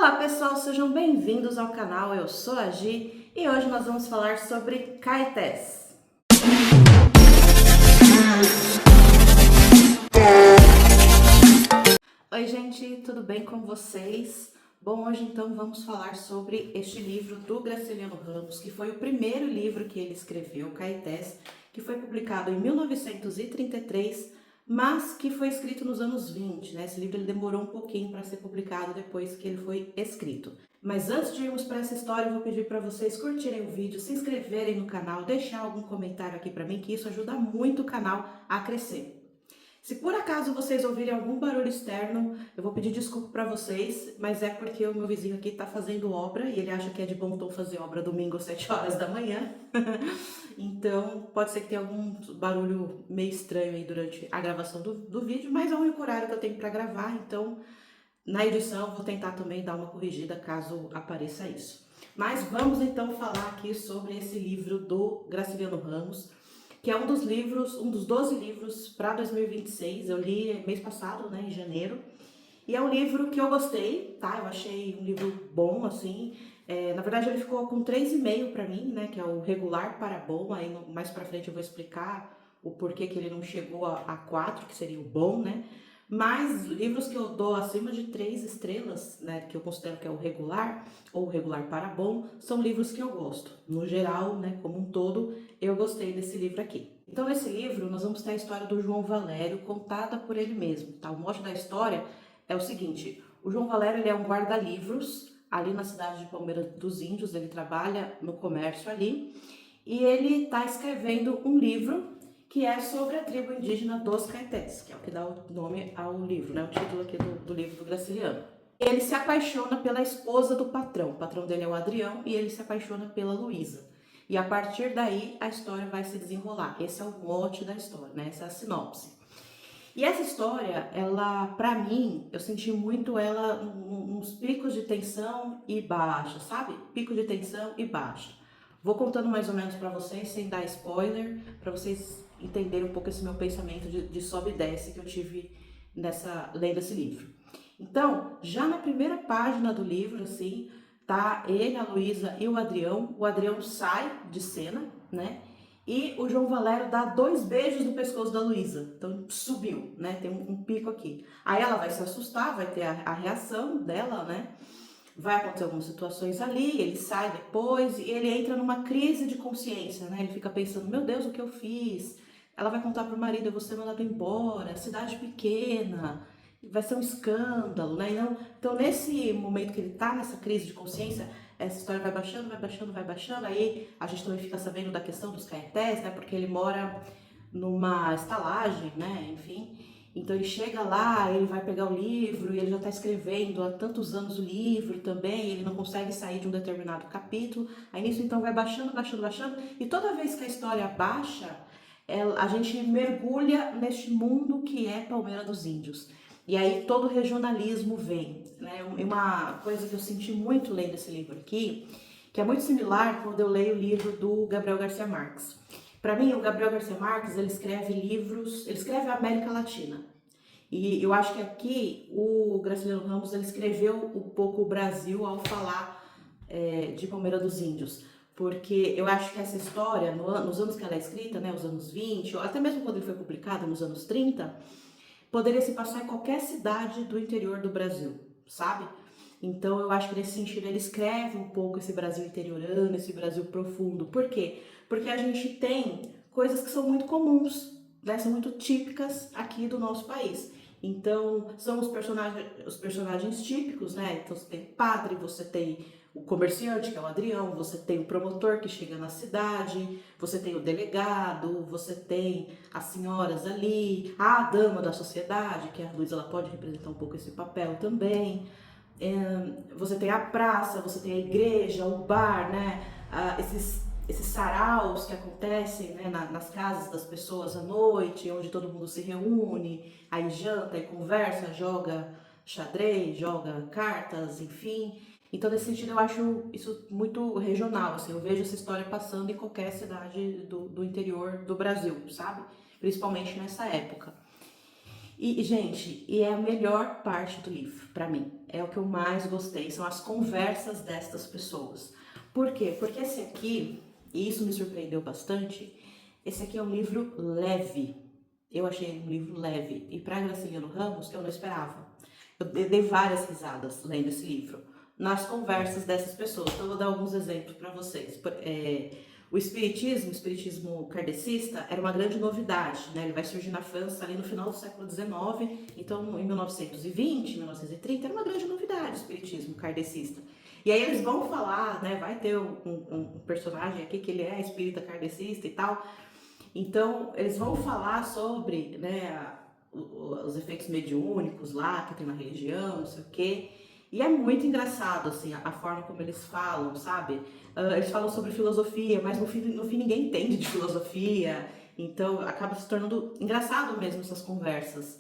Olá pessoal, sejam bem-vindos ao canal, eu sou a Gi e hoje nós vamos falar sobre Caetés. Oi gente, tudo bem com vocês? Bom, hoje então vamos falar sobre este livro do Graciliano Ramos, que foi o primeiro livro que ele escreveu, Caetés, que foi publicado em 1933, mas que foi escrito nos anos 20, né? Esse livro ele demorou um pouquinho para ser publicado depois que ele foi escrito. Mas antes de irmos para essa história, eu vou pedir para vocês curtirem o vídeo, se inscreverem no canal, deixar algum comentário aqui para mim, que isso ajuda muito o canal a crescer. Se por acaso vocês ouvirem algum barulho externo, eu vou pedir desculpa para vocês, mas é porque o meu vizinho aqui tá fazendo obra e ele acha que é de bom tom fazer obra domingo às 7 horas da manhã. Então pode ser que tenha algum barulho meio estranho aí durante a gravação do vídeo, mas é o único horário que eu tenho para gravar, então na edição eu vou tentar também dar uma corrigida caso apareça isso. Mas vamos então falar aqui sobre esse livro do Graciliano Ramos, que é um dos livros, um dos 12 livros para 2026, eu li mês passado, né, em janeiro, e é um livro que eu gostei, tá, eu achei um livro bom, assim, na verdade ele ficou com 3,5 para mim, né, que é o regular para bom, aí mais pra frente eu vou explicar o porquê que ele não chegou a 4, que seria o bom, né, mas livros que eu dou acima de 3 estrelas, né, que eu considero que é o regular, ou regular para bom, são livros que eu gosto. No geral, né, como um todo, eu gostei desse livro aqui. Então, nesse livro, nós vamos ter a história do João Valério, contada por ele mesmo, tá? O mote da história é o seguinte: o João Valério ele é um guarda-livros ali na cidade de Palmeira dos Índios, ele trabalha no comércio ali, e ele está escrevendo um livro que é sobre a tribo indígena dos Caetés, que é o que dá o nome ao livro, né? O título aqui do livro do Graciliano. Ele se apaixona pela esposa do patrão. O patrão dele é o Adrião e ele se apaixona pela Luísa. E a partir daí a história vai se desenrolar. Esse é o mote da história, né? Essa é a sinopse. E essa história, ela, pra mim, eu senti muito ela uns picos de tensão e baixa, sabe? Pico de tensão e baixa. Vou contando mais ou menos pra vocês, sem dar spoiler, pra vocês entenderem um pouco esse meu pensamento de sobe e desce que eu tive lendo esse livro. Então, já na primeira página do livro, assim, tá ele, a Luísa e o Adrião. O Adrião sai de cena, né? E o João Valério dá 2 beijos no pescoço da Luísa. Então subiu, né? Tem um pico aqui. Aí ela vai se assustar, vai ter a reação dela, né? Vai acontecer algumas situações ali, ele sai depois e ele entra numa crise de consciência, né? Ele fica pensando, meu Deus, o que eu fiz? Ela vai contar pro marido, eu vou ser mandado embora, cidade pequena, vai ser um escândalo, né? Então, nesse momento que ele tá nessa crise de consciência, essa história vai baixando, vai baixando, vai baixando, aí a gente também fica sabendo da questão dos Caetés, né? Porque ele mora numa estalagem, né? Enfim. Então ele chega lá, ele vai pegar o livro e ele já está escrevendo há tantos anos o livro também, ele não consegue sair de um determinado capítulo. Aí nisso então vai baixando, baixando, baixando, e toda vez que a história baixa, a gente mergulha neste mundo que é Palmeira dos Índios. E aí todo o regionalismo vem, né? Uma coisa que eu senti muito lendo esse livro aqui, que é muito similar quando eu leio o livro do Gabriel Garcia Marques. Para mim, o Gabriel Garcia Marques, ele escreve livros, ele escreve a América Latina. E eu acho que aqui o Graciliano Ramos ele escreveu um pouco o Brasil ao falar de Palmeira dos Índios. Porque eu acho que essa história, nos anos que ela é escrita, né, os anos 20, ou até mesmo quando ele foi publicado, nos anos 30, poderia se passar em qualquer cidade do interior do Brasil, sabe? Então eu acho que nesse sentido ele escreve um pouco esse Brasil interiorano, esse Brasil profundo. Por quê? Porque a gente tem coisas que são muito comuns, né? São muito típicas aqui do nosso país. Então são os personagens típicos, né? Então você tem o padre, você tem o comerciante, que é o Adrião, você tem o promotor que chega na cidade, você tem o delegado, você tem as senhoras ali, a dama da sociedade, que a Luísa ela pode representar um pouco esse papel também. Você tem a praça, você tem a igreja, o bar, né? Esses saraus que acontecem, né, nas casas das pessoas à noite, onde todo mundo se reúne, aí janta e conversa, joga xadrez, joga cartas, enfim. Então, nesse sentido, eu acho isso muito regional, assim, eu vejo essa história passando em qualquer cidade do interior do Brasil, sabe? Principalmente nessa época. Gente, e é a melhor parte do livro, pra mim. É o que eu mais gostei, são as conversas destas pessoas. Por quê? Porque esse aqui, e isso me surpreendeu bastante, esse aqui é um livro leve. Eu achei um livro leve. E para Graciliano Ramos, eu não esperava. Eu dei várias risadas lendo esse livro, nas conversas dessas pessoas. Então, eu vou dar alguns exemplos para vocês. O espiritismo kardecista, era uma grande novidade, né? Ele vai surgir na França ali no final do século XIX, então em 1920, 1930, era uma grande novidade o espiritismo kardecista. E aí eles vão falar, né? Vai ter um personagem aqui que ele é espírita kardecista e tal. Então, eles vão falar sobre, né, os efeitos mediúnicos lá que tem na religião, não sei o quê. E é muito engraçado, assim, a forma como eles falam, sabe? Eles falam sobre filosofia, mas no fim ninguém entende de filosofia. Então, acaba se tornando engraçado mesmo essas conversas.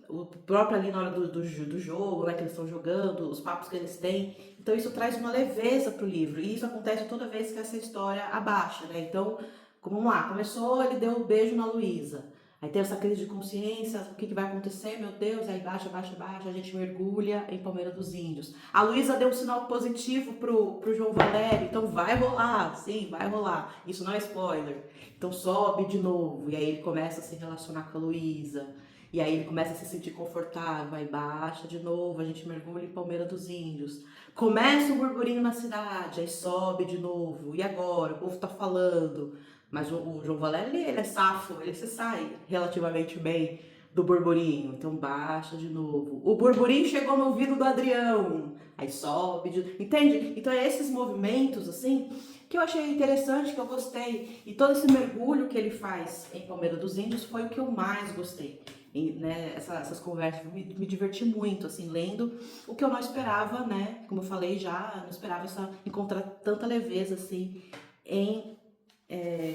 O próprio ali na hora do jogo, né, que eles estão jogando, os papos que eles têm. Então, isso traz uma leveza pro livro. E isso acontece toda vez que essa história abaixa, né? Então, vamos lá, começou, ele deu um beijo na Luísa. Aí tem essa crise de consciência, o que vai acontecer, meu Deus, aí baixa, baixa, baixa, a gente mergulha em Palmeira dos Índios. A Luísa deu um sinal positivo pro João Valério, então vai rolar, sim, vai rolar. Isso não é spoiler. Então sobe de novo, e aí ele começa a se relacionar com a Luísa. E aí ele começa a se sentir confortável, aí baixa de novo, a gente mergulha em Palmeira dos Índios. Começa o burburinho na cidade, aí sobe de novo. E agora? O povo tá falando. Mas o João Valério, ele é safo, ele se sai relativamente bem do burburinho. Então baixa de novo. O burburinho chegou no ouvido do Adrião. Aí sobe de... Entende? Então é esses movimentos, assim, que eu achei interessante, que eu gostei. E todo esse mergulho que ele faz em Palmeira dos Índios foi o que eu mais gostei. E, né, essas conversas, me diverti muito, assim, lendo o que eu não esperava, né? Como eu falei já, não esperava encontrar tanta leveza, assim, em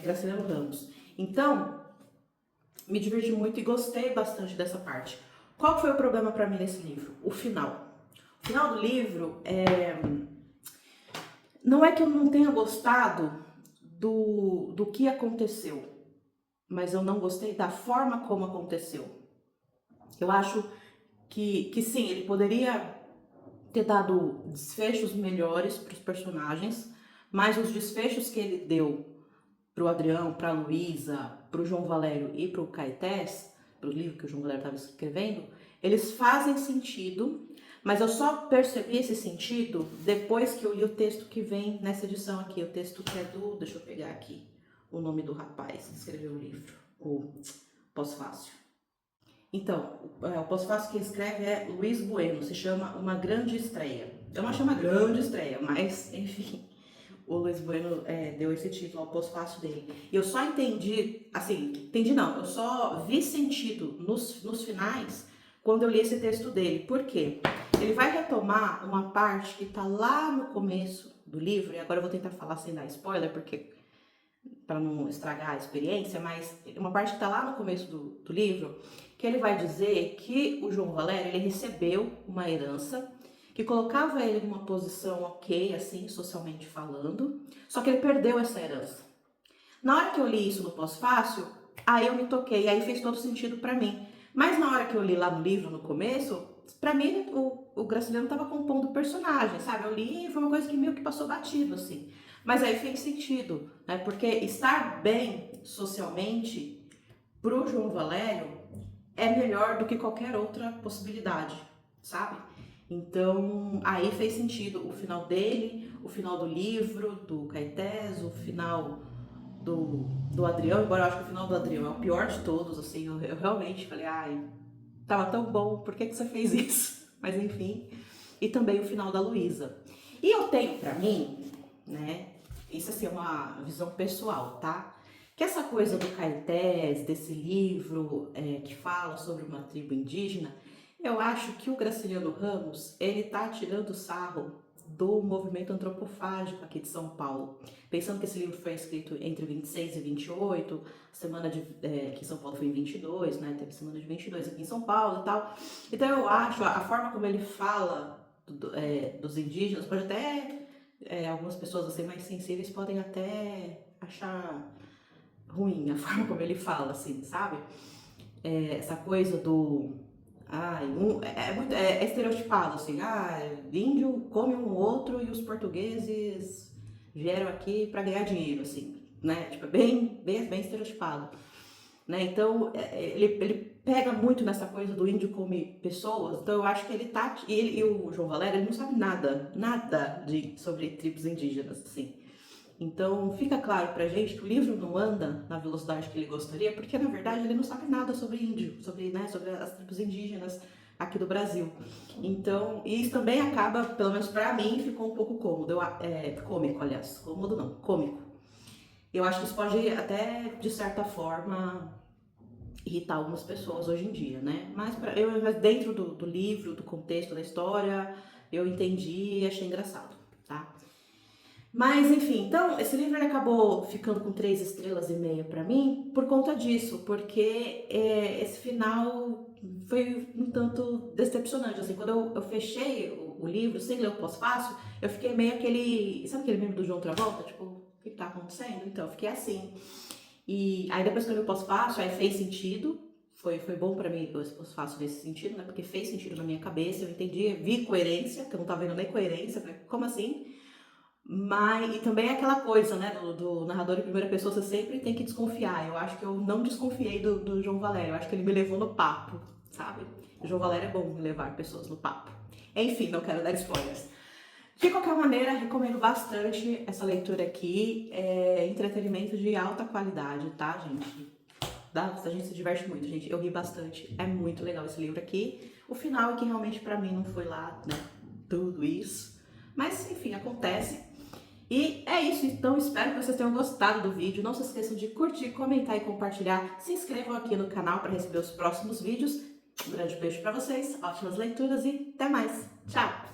Graciliano Ramos. Então, me diverti muito e gostei bastante dessa parte. Qual foi o problema para mim nesse livro? O final. O final do livro, não é que eu não tenha gostado do que aconteceu, mas eu não gostei da forma como aconteceu. Eu acho que sim, ele poderia ter dado desfechos melhores para os personagens, mas os desfechos que ele deu pro Adrião, pra Luísa, pro João Valério e pro Caetés, pro livro que o João Valério estava escrevendo, eles fazem sentido, mas eu só percebi esse sentido depois que eu li o texto que vem nessa edição aqui, o texto que é do, deixa eu pegar aqui, o nome do rapaz que escreveu o livro, o Pós-Fácil. Então, o pós-fácil que escreve é Luiz Bueno, se chama Uma Grande Estreia. Eu não achei uma grande estreia, mas, enfim, o Luiz Bueno deu esse título ao pós-fácil dele. E eu só entendi, assim, entendi não, eu só vi sentido nos finais quando eu li esse texto dele. Por quê? Ele vai retomar uma parte que tá lá no começo do livro, e agora eu vou tentar falar sem dar spoiler, porque para não estragar a experiência, mas uma parte que está lá no começo do livro, que ele vai dizer que o João Valério ele recebeu uma herança que colocava ele numa posição ok, assim, socialmente falando, só que ele perdeu essa herança. Na hora que eu li isso no pós-fácil, aí eu me toquei, aí fez todo sentido para mim. Mas na hora que eu li lá no livro, no começo, para mim o Graciliano estava compondo o personagem, sabe? Eu li e foi uma coisa que meio que passou batido, assim. Mas aí fez sentido, né? Porque estar bem socialmente pro João Valério é melhor do que qualquer outra possibilidade, sabe? Então, aí fez sentido o final dele, o final do livro, do Caetés, o final do Adrião, embora eu acho que o final do Adrião é o pior de todos, assim, eu realmente falei, ai, tava tão bom, por que você fez isso? Mas enfim, e também o final da Luísa. E eu tenho pra mim, né, isso assim é uma visão pessoal, tá? Que essa coisa do Caetés, desse livro que fala sobre uma tribo indígena, eu acho que o Graciliano Ramos, ele tá tirando sarro do movimento antropofágico aqui de São Paulo. Pensando que esse livro foi escrito entre 26 e 28, a semana aqui em São Paulo foi em 22, né? Teve semana de 22 aqui em São Paulo e tal. Então eu acho, a forma como ele fala dos indígenas, pode até, algumas pessoas assim mais sensíveis podem até achar ruim a forma como ele fala, assim, sabe? essa coisa do... é estereotipado, assim, índio come um outro e os portugueses vieram aqui para ganhar dinheiro, assim, né? Tipo, bem estereotipado, né? Então, ele pega muito nessa coisa do índio come pessoas, então eu acho que ele tá... E o João Valério, ele não sabe nada sobre tribos indígenas, assim. Então, fica claro pra gente que o livro não anda na velocidade que ele gostaria, porque na verdade ele não sabe nada sobre índio, sobre as tribos indígenas aqui do Brasil. Então, isso também acaba, pelo menos pra mim, ficou um pouco cômodo, cômico, aliás, cômodo não, cômico. Eu acho que isso pode até, de certa forma, irritar algumas pessoas hoje em dia, né? Mas dentro do livro, do contexto da história, eu entendi e achei engraçado, tá? Mas enfim, então esse livro ele acabou ficando com 3,5 estrelas pra mim por conta disso, porque esse final foi um tanto decepcionante. Assim, quando eu fechei o livro sem ler o pós-fácil, eu fiquei meio aquele. Sabe aquele meme do João Travolta? Tipo, o que tá acontecendo? Então, eu fiquei assim. E aí depois que eu li o pós-fácil, aí fez sentido. Foi bom pra mim o pós-fácil nesse sentido, né? Porque fez sentido na minha cabeça, eu entendi, vi coerência, que eu não tava vendo nem coerência. Falei, como assim? Mas, e também aquela coisa, né, do narrador em primeira pessoa, você sempre tem que desconfiar. Eu acho que eu não desconfiei do João Valério, eu acho que ele me levou no papo, sabe? O João Valério é bom em levar pessoas no papo. Enfim, não quero dar spoilers. De qualquer maneira, recomendo bastante essa leitura aqui. É entretenimento de alta qualidade, tá, gente? A gente se diverte muito, gente. Eu ri bastante. É muito legal esse livro aqui. O final é que realmente pra mim não foi lá, né, tudo isso. Mas, enfim, acontece. E é isso, então espero que vocês tenham gostado do vídeo. Não se esqueçam de curtir, comentar e compartilhar. Se inscrevam aqui no canal para receber os próximos vídeos. Um grande beijo para vocês, ótimas leituras e até mais. Tchau!